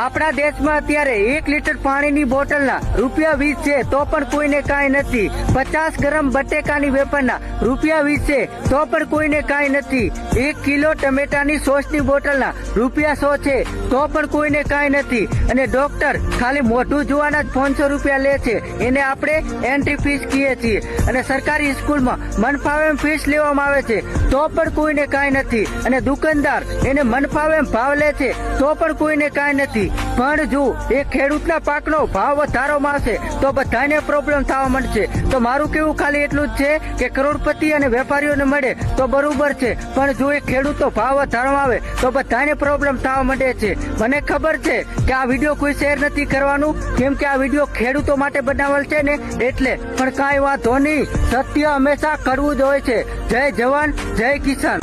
આપણા દેશમાં અત્યારે 1 લીટર પાણીની બોટલના ₹20 છે તો પણ કોઈને કાંઈ નથી. 50 ગ્રામ બટેકાની વેફરના ₹20 છે તો પણ કોઈને કાંઈ નથી. 1 કિલો ટમેટાની સોસની બોટલના ₹100 છે તો પણ કોઈને કાંઈ નથી. અને ડોક્ટર ખાલી મોઢું જોવાના જ ₹500 લે છે, એને આપણે એન્ટ્રી ફીસ કહીએ છીએ. અને સરકારી સ્કૂલમાં મનફાવે એમ ફીસ લેવામાં આવે છે તો પણ કોઈને કાંઈ નથી. અને દુકાનદાર એને મનફાવે એમ ભાવ લે છે તો પણ કોઈને કાંઈ નથી. પણ જો એ ખેડૂતના પાકનો ભાવ વધારવામાં આવશે તો બધાને પ્રોબ્લેમ થવા માંડશે. તો મારું કેવું ખાલી એટલું જ છે કે કરોડપતિ અને વેપારીઓને મળે તો બરોબર છે, પણ જો એ ખેડૂતનો ભાવ વધારવામાં આવે તો બધાને પ્રોબ્લેમ થવા માંડે છે. મને ખબર છે કે આ વિડીયો કોઈ શેર નથી કરવાનું, કેમ કે આ વિડીયો ખેડૂતો માટે બનાવેલ છે ને એટલે. પણ કાંઈ વાંધો નહીં, સત્ય હંમેશા કડવું જ હોય છે. જય જવાન જય કિસાન.